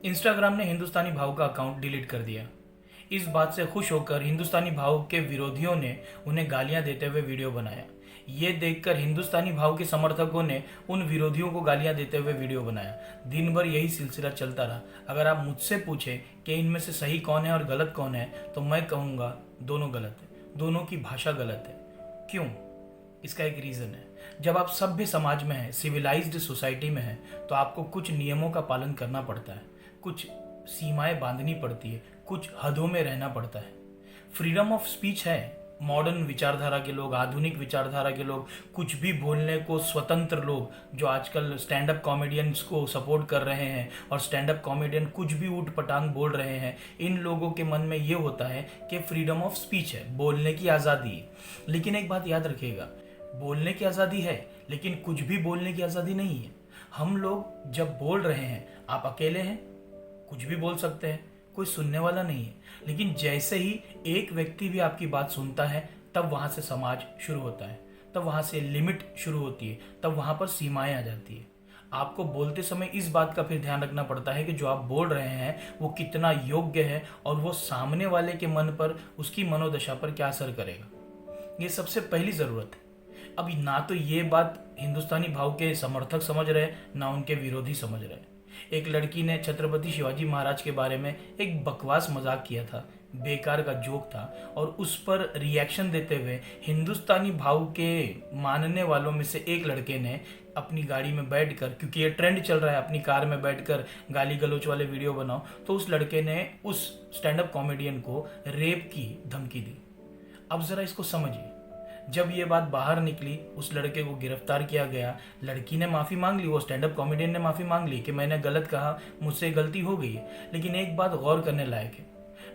Instagram ने हिंदुस्तानी भाव का अकाउंट डिलीट कर दिया। इस बात से खुश होकर हिंदुस्तानी भाव के विरोधियों ने उन्हें गालियां देते हुए वीडियो बनाया। ये देखकर हिंदुस्तानी भाव के समर्थकों ने उन विरोधियों को गालियां देते हुए वीडियो बनाया। दिन भर यही सिलसिला चलता रहा। अगर आप मुझसे पूछें कि इनमें से सही कौन है और गलत कौन है, तो मैं कहूँगा दोनों गलत है, दोनों की भाषा गलत है। क्यों? इसका एक रीज़न है। जब आप सभ्य समाज में हैं, सिविलाइज्ड सोसाइटी में हैं, तो आपको कुछ नियमों का पालन करना पड़ता है, कुछ सीमाएं बांधनी पड़ती है, कुछ हदों में रहना पड़ता है। फ्रीडम ऑफ स्पीच है। मॉडर्न विचारधारा के लोग, आधुनिक विचारधारा के लोग, कुछ भी बोलने को स्वतंत्र लोग, जो आजकल स्टैंड अप कॉमेडियंस को सपोर्ट कर रहे हैं और स्टैंड अप कॉमेडियन कुछ भी ऊट पटांग बोल रहे हैं, इन लोगों के मन में ये होता है कि फ्रीडम ऑफ स्पीच है, बोलने की आज़ादी है। लेकिन एक बात याद रखिएगा, बोलने की आज़ादी है, लेकिन कुछ भी बोलने की आज़ादी नहीं है। हम लोग जब बोल रहे हैं, आप अकेले हैं, कुछ भी बोल सकते हैं, कोई सुनने वाला नहीं है। लेकिन जैसे ही एक व्यक्ति भी आपकी बात सुनता है, तब वहाँ से समाज शुरू होता है, तब वहाँ से लिमिट शुरू होती है, तब वहाँ पर सीमाएं आ जाती है। आपको बोलते समय इस बात का फिर ध्यान रखना पड़ता है कि जो आप बोल रहे हैं वो कितना योग्य है और वो सामने वाले के मन पर, उसकी मनोदशा पर क्या असर करेगा। ये सबसे पहली ज़रूरत है। अभी ना तो ये बात हिंदुस्तानी भाव के समर्थक समझ रहे, ना उनके विरोधी समझ रहे। एक लड़की ने छत्रपति शिवाजी महाराज के बारे में एक बकवास मजाक किया था, बेकार का जोक था, और उस पर रिएक्शन देते हुए हिंदुस्तानी भाव के मानने वालों में से एक लड़के ने अपनी गाड़ी में बैठकर, क्योंकि ये ट्रेंड चल रहा है अपनी कार में बैठकर गाली गलौच वाले वीडियो बनाओ, तो उस लड़के ने उस स्टैंड अप कॉमेडियन को रेप की धमकी दी। अब ज़रा इसको समझिए। जब ये बात बाहर निकली, उस लड़के को गिरफ्तार किया गया, लड़की ने माफ़ी मांग ली, वो स्टैंड अप कॉमेडियन ने माफ़ी मांग ली कि मैंने गलत कहा, मुझसे गलती हो गई है। लेकिन एक बात गौर करने लायक है,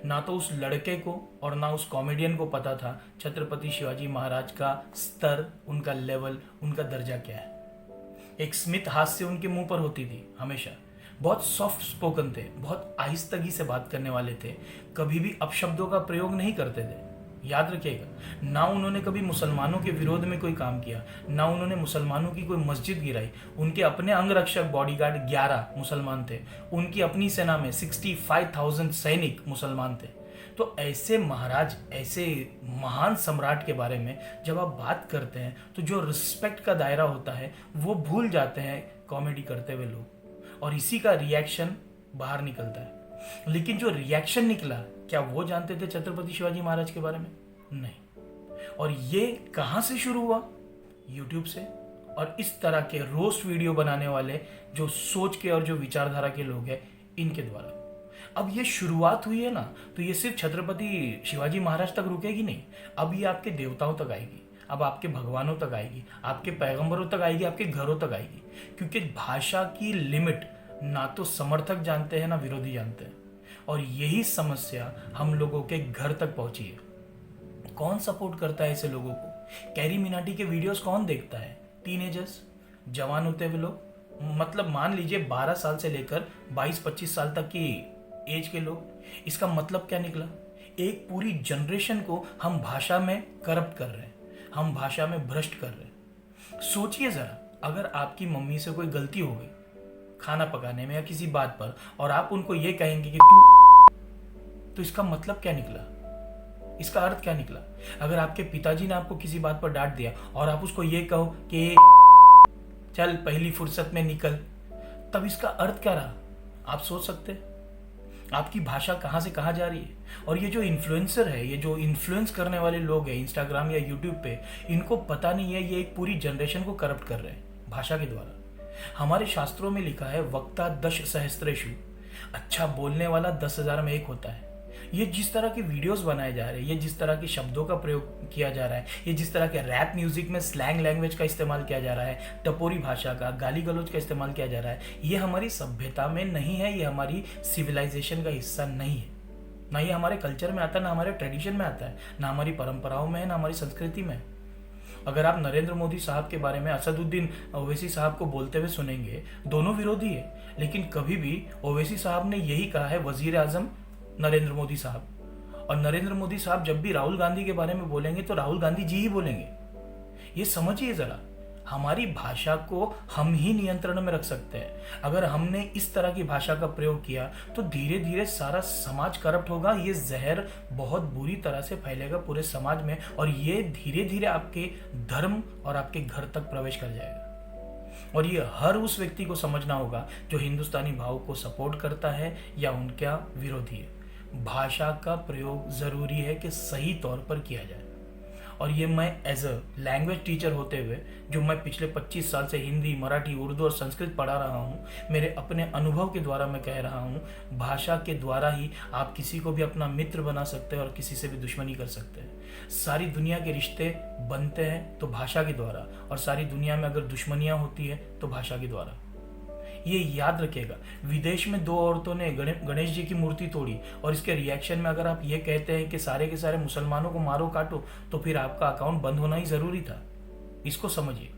ना तो उस लड़के को और ना उस कॉमेडियन को पता था छत्रपति शिवाजी महाराज का स्तर, उनका लेवल, उनका दर्जा क्या है। एक स्मित हास्य उनके मुंह पर होती थी हमेशा। बहुत सॉफ्ट स्पोकन थे, बहुत आहिस्तगी से बात करने वाले थे, कभी भी अपशब्दों का प्रयोग नहीं करते थे। याद रखिएगा, ना उन्होंने कभी मुसलमानों के विरोध में कोई काम किया, ना उन्होंने मुसलमानों की कोई मस्जिद गिराई। उनके अपने अंगरक्षक बॉडीगार्ड 11 मुसलमान थे, उनकी अपनी सेना में 65,000 सैनिक मुसलमान थे। तो ऐसे महाराज, ऐसे महान सम्राट के बारे में जब आप बात करते हैं, तो जो रिस्पेक्ट का दायरा होता है वो भूल जाते हैं कॉमेडी करते हुए लोग, और इसी का रिएक्शन बाहर निकलता है। लेकिन जो रिएक्शन निकला, क्या वो जानते थे छत्रपति शिवाजी महाराज के बारे में? नहीं। और ये कहाँ से शुरू हुआ? यूट्यूब से, और इस तरह के रोस्ट वीडियो बनाने वाले जो सोच के और जो विचारधारा के लोग हैं, इनके द्वारा। अब ये शुरुआत हुई है ना, तो ये सिर्फ छत्रपति शिवाजी महाराज तक रुकेगी नहीं, अब ये आपके देवताओं तक आएगी, अब आपके भगवानों तक आएगी, आपके पैगंबरों तक आएगी, आपके घरों तक आएगी। क्योंकि भाषा की लिमिट ना तो समर्थक जानते हैं ना विरोधी जानते हैं, और यही समस्या हम लोगों के घर तक पहुंची है। कौन सपोर्ट करता है ऐसे लोगों को? कैरी मिनाटी के वीडियोस कौन देखता है? टीनेजर्स, जवान होते हुए लोग, मतलब मान लीजिए 12 साल से लेकर 22-25 साल तक की एज के लोग। इसका मतलब क्या निकला? एक पूरी जनरेशन को हम भाषा में करप्ट कर रहे हैं, हम भाषा में भ्रष्ट कर रहे हैं। सोचिए जरा, अगर आपकी मम्मी से कोई गलती हो गई खाना पकाने में या किसी बात पर, और आप उनको ये कहेंगे कि तू, तो इसका मतलब क्या निकला? इसका अर्थ क्या निकला? अगर आपके पिताजी ने आपको किसी बात पर डांट दिया और आप उसको ये कहो कि चल पहली फुर्सत में निकल, तब इसका अर्थ क्या रहा? आप सोच सकते हैं आपकी भाषा कहाँ से कहाँ जा रही है। और ये जो इन्फ्लुएंसर है, ये जो इन्फ्लुएंस करने वाले लोग हैं इंस्टाग्राम या यूट्यूब पे, इनको पता नहीं है ये एक पूरी जनरेशन को करप्ट कर रहे हैं भाषा के द्वारा। हमारे शास्त्रों में लिखा है, वक्ता 10 सहस्त्रेषु, अच्छा बोलने वाला 10,000 में एक होता है। ये जिस तरह के वीडियोस बनाए जा रहे हैं, ये जिस तरह के शब्दों का प्रयोग किया जा रहा है, ये जिस तरह के रैप म्यूजिक में स्लैंग लैंग्वेज का इस्तेमाल किया जा रहा है, टपोरी भाषा का, गाली गलौज का इस्तेमाल किया जा रहा है, ये हमारी सभ्यता में नहीं है, ये हमारी सिविलाइजेशन का हिस्सा नहीं है। ना ये हमारे कल्चर में आता है, ना हमारे ट्रेडिशन में आता है, ना हमारी परंपराओं में है, ना हमारी संस्कृति में है। अगर आप नरेंद्र मोदी साहब के बारे में असदुद्दीन ओवैसी साहब को बोलते हुए सुनेंगे, दोनों विरोधी है, लेकिन कभी भी ओवैसी साहब ने यही कहा है वजीर आजम नरेंद्र मोदी साहब, और नरेंद्र मोदी साहब जब भी राहुल गांधी के बारे में बोलेंगे तो राहुल गांधी जी ही बोलेंगे। ये समझिए जरा, हमारी भाषा को हम ही नियंत्रण में रख सकते हैं। अगर हमने इस तरह की भाषा का प्रयोग किया तो धीरे धीरे सारा समाज करप्ट होगा, ये जहर बहुत बुरी तरह से फैलेगा पूरे समाज में, और ये धीरे धीरे आपके धर्म और आपके घर तक प्रवेश कर जाएगा। और ये हर उस व्यक्ति को समझना होगा जो हिंदुस्तानी भाव को सपोर्ट करता है या उनका विरोधी है। भाषा का प्रयोग ज़रूरी है कि सही तौर पर किया जाए। और ये मैं एज अ लैंग्वेज टीचर होते हुए, जो मैं पिछले 25 साल से हिंदी, मराठी, उर्दू और संस्कृत पढ़ा रहा हूँ, मेरे अपने अनुभव के द्वारा मैं कह रहा हूँ, भाषा के द्वारा ही आप किसी को भी अपना मित्र बना सकते हैं और किसी से भी दुश्मनी कर सकते हैं। सारी दुनिया के रिश्ते बनते हैं तो भाषा के द्वारा, और सारी दुनिया में अगर दुश्मनियाँ होती है तो भाषा के द्वारा। ये याद रखिएगा। विदेश में 2 औरतों ने गणेश जी की मूर्ति तोड़ी और इसके रिएक्शन में अगर आप ये कहते हैं कि सारे के सारे मुसलमानों को मारो काटो, तो फिर आपका अकाउंट बंद होना ही जरूरी था। इसको समझिए।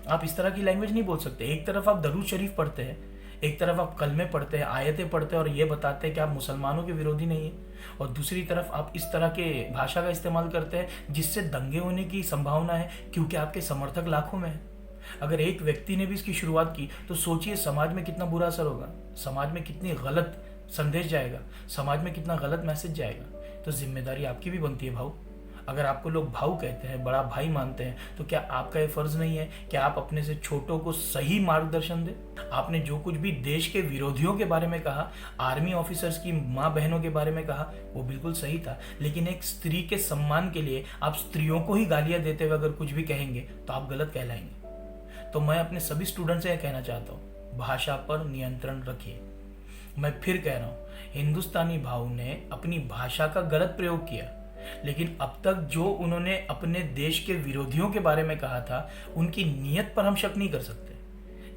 आप इस तरह की लैंग्वेज नहीं बोल सकते। एक तरफ आप दरूद शरीफ पढ़ते हैं, एक तरफ आप कलमे पढ़ते हैं, आयतें पढ़ते हैं और ये बताते हैं कि आप मुसलमानों के विरोधी नहीं है, और दूसरी तरफ आप इस तरह के भाषा का इस्तेमाल करते हैं जिससे दंगे होने की संभावना है, क्योंकि आपके समर्थक लाखों में है। अगर एक व्यक्ति ने भी इसकी शुरुआत की तो सोचिए समाज में कितना बुरा असर होगा, समाज में कितनी गलत संदेश जाएगा, समाज में कितना गलत मैसेज जाएगा। तो जिम्मेदारी आपकी भी बनती है भाऊ। अगर आपको लोग भाऊ कहते हैं, बड़ा भाई मानते हैं, तो क्या आपका ये फर्ज नहीं है कि आप अपने से छोटों को सही मार्गदर्शन दें? आपने जो कुछ भी देश के विरोधियों के बारे में कहा, आर्मी ऑफिसर्स की माँ बहनों के बारे में कहा, वो बिल्कुल सही था, लेकिन एक स्त्री के सम्मान के लिए आप स्त्रियों को ही गालियां देते हुए अगर कुछ भी कहेंगे तो आप गलत कहलाएंगे। तो मैं अपने सभी स्टूडेंट से यह कहना चाहता हूँ, भाषा पर नियंत्रण रखिए। मैं फिर कह रहा हूँ, हिंदुस्तानी भाव ने अपनी भाषा का गलत प्रयोग किया, लेकिन अब तक जो उन्होंने अपने देश के विरोधियों के बारे में कहा था, उनकी नीयत पर हम शक नहीं कर सकते।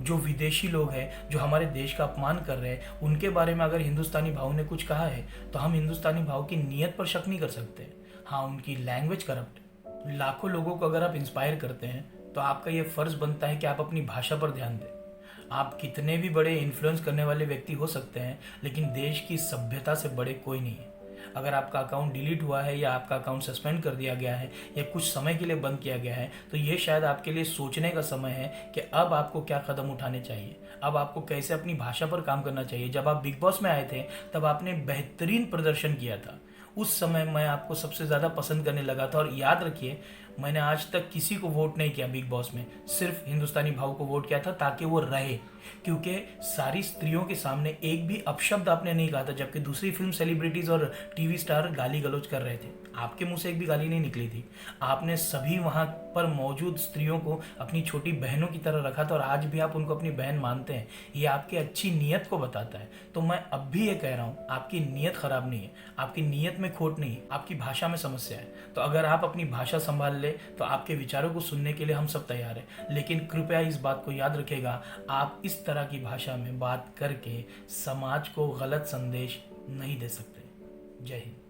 जो विदेशी लोग हैं, जो हमारे देश का अपमान कर रहे हैं, उनके बारे में अगर हिंदुस्तानी भाव ने कुछ कहा है तो हम हिंदुस्तानी भाव की नीयत पर शक नहीं कर सकते। हाँ, उनकी लैंग्वेज करप्ट। लाखों लोगों को अगर आप इंस्पायर करते हैं तो आपका ये फर्ज बनता है कि आप अपनी भाषा पर ध्यान दें। आप कितने भी बड़े इन्फ्लुएंस करने वाले व्यक्ति हो सकते हैं, लेकिन देश की सभ्यता से बड़े कोई नहीं है। अगर आपका अकाउंट डिलीट हुआ है या आपका अकाउंट सस्पेंड कर दिया गया है या कुछ समय के लिए बंद किया गया है, तो ये शायद आपके लिए सोचने का समय है कि अब आपको क्या कदम उठाने चाहिए, अब आपको कैसे अपनी भाषा पर काम करना चाहिए। जब आप बिग बॉस में आए थे तब आपने बेहतरीन प्रदर्शन किया था। उस समय मैं आपको सबसे ज़्यादा पसंद करने लगा था। और याद रखिए, मैंने आज तक किसी को वोट नहीं किया बिग बॉस में, सिर्फ हिंदुस्तानी भाव को वोट किया था ताकि वो रहे, क्योंकि सारी स्त्रियों के सामने एक भी अपशब्द आपने नहीं कहा था, जबकि दूसरी फिल्म सेलिब्रिटीज और टीवी स्टार गाली गलौज कर रहे थे, आपके मुंह से एक भी गाली नहीं निकली थी। आपने सभी वहां पर मौजूद स्त्रियों को अपनी छोटी बहनों की तरह रखा था और आज भी आप उनको अपनी बहन मानते हैं। ये आपकी अच्छी नीयत को बताता है। तो मैं अब भी ये कह रहा हूँ, आपकी नीयत खराब नहीं है, आपकी नीयत में खोट नहीं है, आपकी भाषा में समस्या है। तो अगर आप अपनी भाषा संभाल ले तो आपके विचारों को सुनने के लिए हम सब तैयार हैं। लेकिन कृपया इस बात को याद रखिएगा, आप इस तरह की भाषा में बात करके समाज को गलत संदेश नहीं दे सकते। जय हिंद।